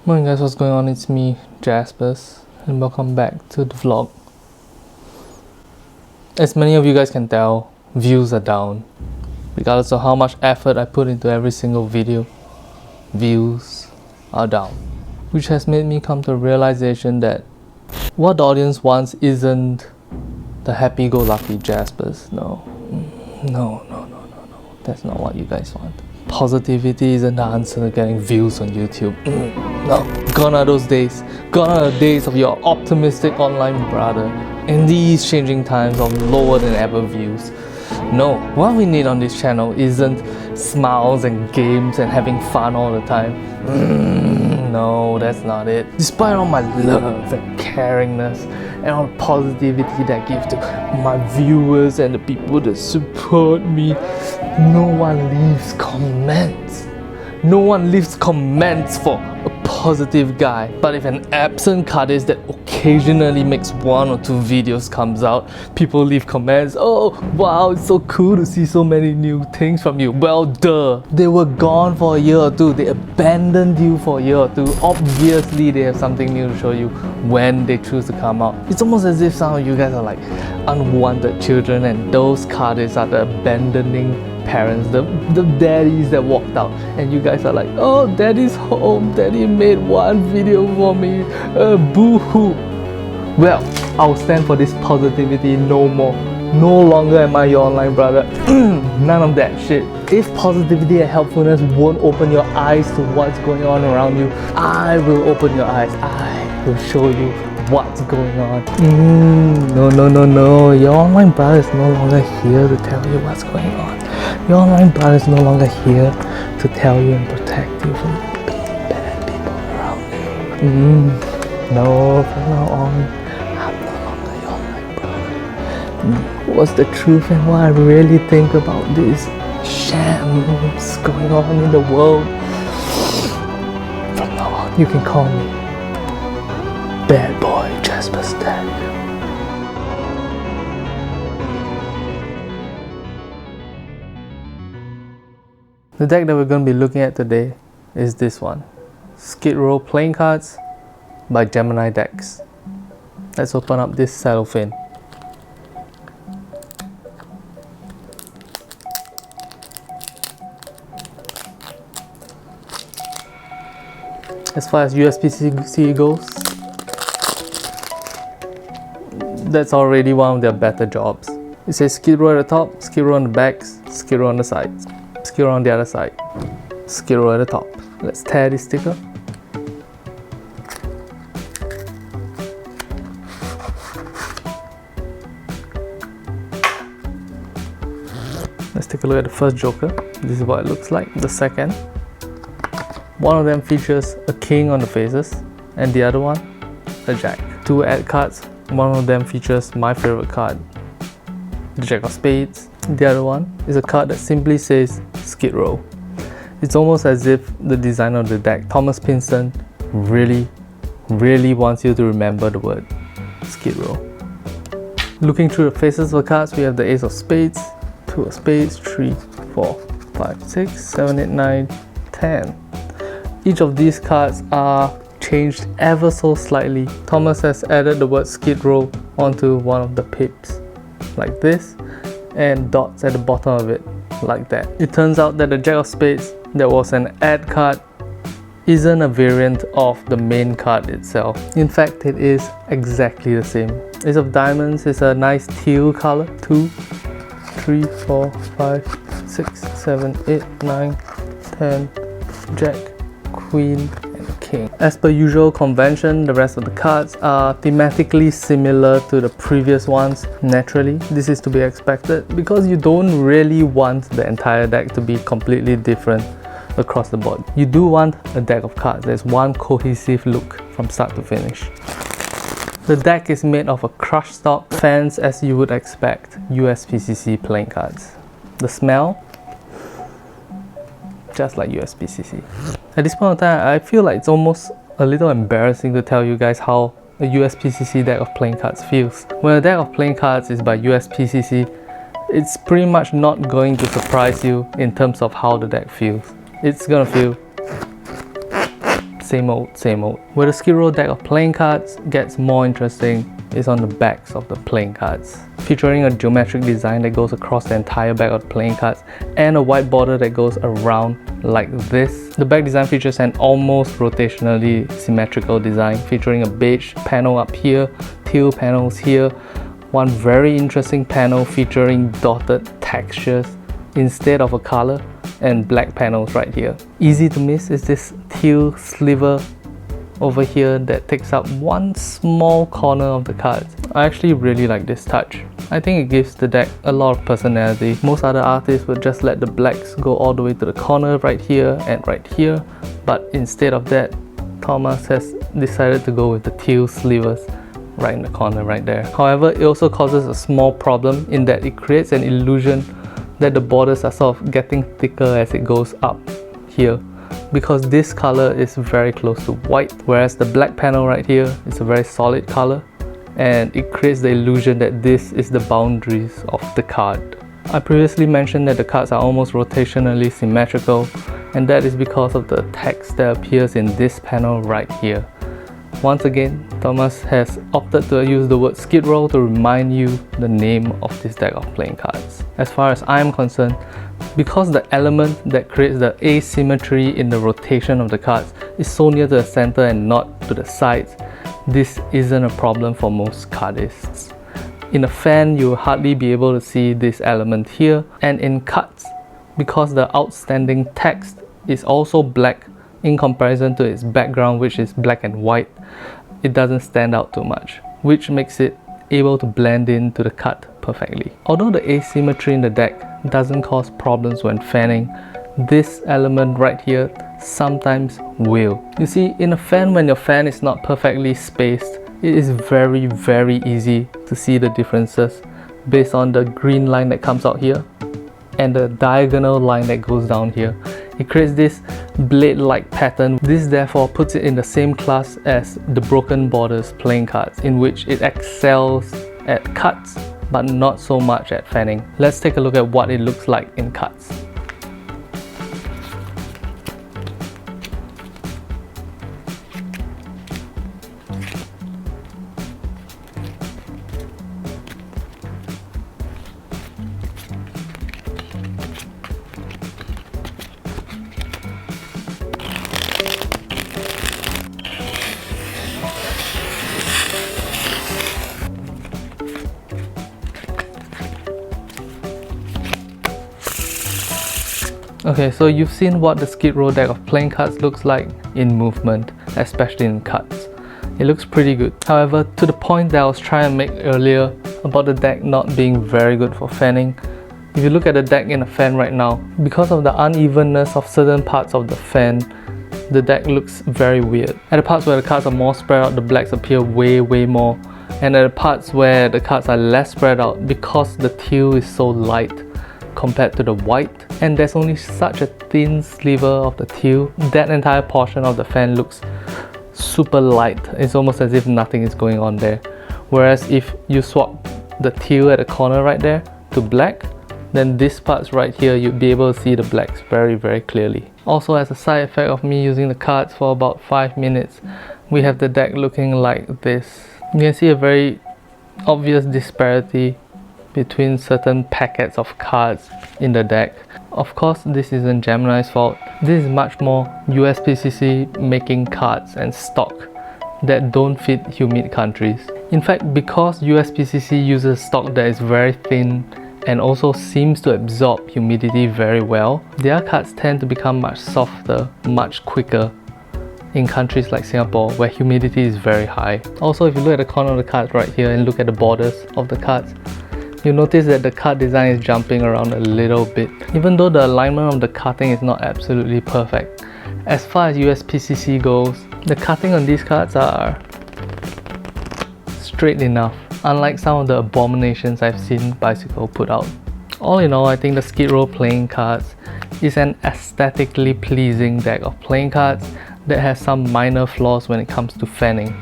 Morning guys, what's going on? It's me, Jaspas, and welcome back to the vlog. As many of you guys can tell, views are down. Regardless of how much effort I put into every single video, views are down. Which has made me come to a realization that what the audience wants isn't the happy-go-lucky Jaspas. No. That's not what you guys want. Positivity isn't the answer to getting views on YouTube. No. Gone are those days. Gone are the days of your optimistic online brother. In these changing times of lower than ever views. No, what we need on this channel isn't smiles and games and having fun all the time. No, that's not it. Despite all my love and caringness and all the positivity that I give to my viewers and the people that support me, no one leaves comments. No one leaves comments for a positive guy. But if an absent Cardist that occasionally makes 1 or 2 videos comes out, people leave comments, oh wow, it's so cool to see so many new things from you. Well, duh. They were gone for a year or two. They abandoned you for a year or two. Obviously, they have something new to show you when they choose to come out. It's almost as if some of you guys are like unwanted children and those Cardists are the abandoning parents, the daddies that walked out, and you guys are like, oh, daddy's home, daddy made 1 video for me, boo-hoo. Well, I'll stand for this positivity no more. No longer am I your online brother. None of that shit. If positivity and helpfulness won't open your eyes to what's going on around you, I will open your eyes. I will show you what's going on. No. Your online brother is no longer here to tell you what's going on. Your online brother is no longer here to tell you and protect you from being bad people around you. No, from now on, I'm no longer your online brother. What's the truth and what I really think about these shams going on in the world? From now on, you can call me Bad Boy Jaspas Deck. The deck that we're going to be looking at today is this one, Skid Row Playing Cards by Gemini Decks. Let's open up this cellophane. As far as USB-C goes, that's already one of their better jobs. It says Skid Row at the top, Skid Row on the backs, Skid Row on the sides. Skid Row on the other side, Skid Row at the top. Let's tear this sticker. Let's take a look at the first Joker. This is what it looks like. The second, one of them features a king on the faces, and the other one, a jack. 2 ad cards. One of them features my favorite card, the Jack of Spades. The other one is a card that simply says Skid Row. It's almost as if the designer of the deck, Thomas Pinson, really wants you to remember the word Skid Row. Looking through the faces of the cards, we have the Ace of Spades, 2 of Spades, 3, 4, 5, 6, 7, 8, 9, 10. Each of these cards are changed ever so slightly. Thomas has added the word Skid Row onto one of the pips, like this, and dots at the bottom of it, like that. It turns out that the Jack of Spades that was an ad card isn't a variant of the main card itself. In fact, it is exactly the same. Ace of Diamonds is a nice teal color. 2, 3, 4, 5, 6, 7, 8, 9, 10, Jack, Queen, King. As per usual convention, the rest of the cards are thematically similar to the previous ones. Naturally, this is to be expected because you don't really want the entire deck to be completely different across the board. You do want a deck of cards that's one cohesive look from start to finish. The deck is made of a crushed stock fans as you would expect USPCC playing cards. The smell, just like USPCC. At this point in time, I feel like it's almost a little embarrassing to tell you guys how a USPCC deck of playing cards feels. When a deck of playing cards is by USPCC, it's pretty much not going to surprise you in terms of how the deck feels. It's gonna feel same old, same old. Where the Skid Row deck of playing cards gets more interesting is on the backs of the playing cards, featuring a geometric design that goes across the entire back of the playing cards and a white border that goes around like this. The back design features an almost rotationally symmetrical design, featuring a beige panel up here, teal panels here, one very interesting panel featuring dotted textures instead of a color, and black panels right here. Easy to miss is this teal sliver over here that takes up one small corner of the cards. I actually really like this touch. I think it gives the deck a lot of personality. Most other artists would just let the blacks go all the way to the corner right here and right here, but instead of that, Thomas has decided to go with the teal slivers right in the corner right there. However, it also causes a small problem in that it creates an illusion that the borders are sort of getting thicker as it goes up here, because this color is very close to white, whereas the black panel right here is a very solid color, and it creates the illusion that this is the boundaries of the card. I previously mentioned that the cards are almost rotationally symmetrical, and that is because of the text that appears in this panel right here. Once again, Thomas has opted to use the word Skid Row to remind you the name of this deck of playing cards. As far as I am concerned, because the element that creates the asymmetry in the rotation of the cards is so near to the center and not to the sides, this isn't a problem for most cardists. In a fan, you will hardly be able to see this element here, and in cuts, because the outstanding text is also black in comparison to its background, which is black and white, it doesn't stand out too much, which makes it able to blend into the cut perfectly. Although the asymmetry in the deck doesn't cause problems when fanning, this element right here sometimes will. You see, in a fan, when your fan is not perfectly spaced, it is very easy to see the differences based on the green line that comes out here and the diagonal line that goes down here. It creates this blade-like pattern. This therefore puts it in the same class as the broken borders playing cards, in which it excels at cuts but not so much at fanning. Let's take a look at what it looks like in cuts. Okay, so you've seen what the Skid Row deck of playing cards looks like in movement, especially in cuts. It looks pretty good. However, to the point that I was trying to make earlier about the deck not being very good for fanning, if you look at the deck in a fan right now, because of the unevenness of certain parts of the fan, the deck looks very weird. At the parts where the cards are more spread out, the blacks appear way more, and at the parts where the cards are less spread out, because the teal is so light compared to the white, and there's only such a thin sliver of the teal, that entire portion of the fan looks super light. It's almost as if nothing is going on there. Whereas if you swap the teal at the corner right there to black, then this parts right here, you'd be able to see the blacks very clearly. Also, as a side effect of me using the cards for about 5 minutes, we have the deck looking like this. You can see a very obvious disparity between certain packets of cards in the deck. Of course, this isn't Gemini's fault. This is much more USPCC making cards and stock that don't fit humid countries. In fact, because USPCC uses stock that is very thin and also seems to absorb humidity very well, their cards tend to become much softer, much quicker in countries like Singapore, where humidity is very high. Also, if you look at the corner of the cards right here and look at the borders of the cards, you'll notice that the card design is jumping around a little bit. Even though the alignment of the cutting is not absolutely perfect, as far as USPCC goes, the cutting on these cards are straight enough, unlike some of the abominations I've seen Bicycle put out. All in all, I think the Skid Row playing cards is an aesthetically pleasing deck of playing cards that has some minor flaws when it comes to fanning.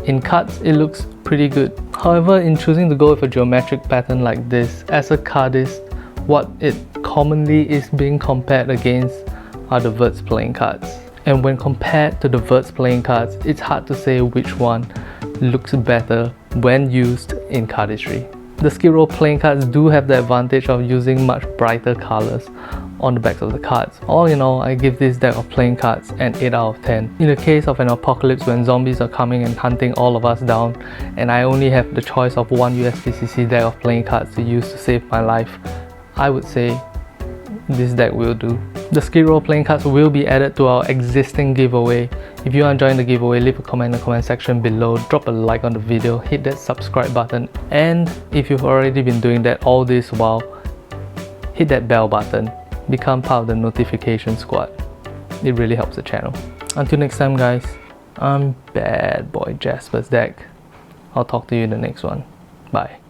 In cuts, it looks pretty good. However, in choosing to go with a geometric pattern like this, as a cardist, what it commonly is being compared against are the Verts playing cards. And when compared to the Verts playing cards, it's hard to say which one looks better when used in Cardistry. The Skid Row playing cards do have the advantage of using much brighter colors on the backs of the cards. All in all, I give this deck of playing cards an 8 out of 10. In the case of an apocalypse when zombies are coming and hunting all of us down, and I only have the choice of one USDCC deck of playing cards to use to save my life, I would say this deck will do. The Skid Row playing cards will be added to our existing giveaway. If you are enjoying the giveaway, leave a comment in the comment section below, drop a like on the video, hit that subscribe button, and if you've already been doing that all this while, hit that bell button, become part of the notification squad. It really helps the channel. Until next time guys, I'm bad boy Jaspas Deck. I'll talk to you in the next one. Bye.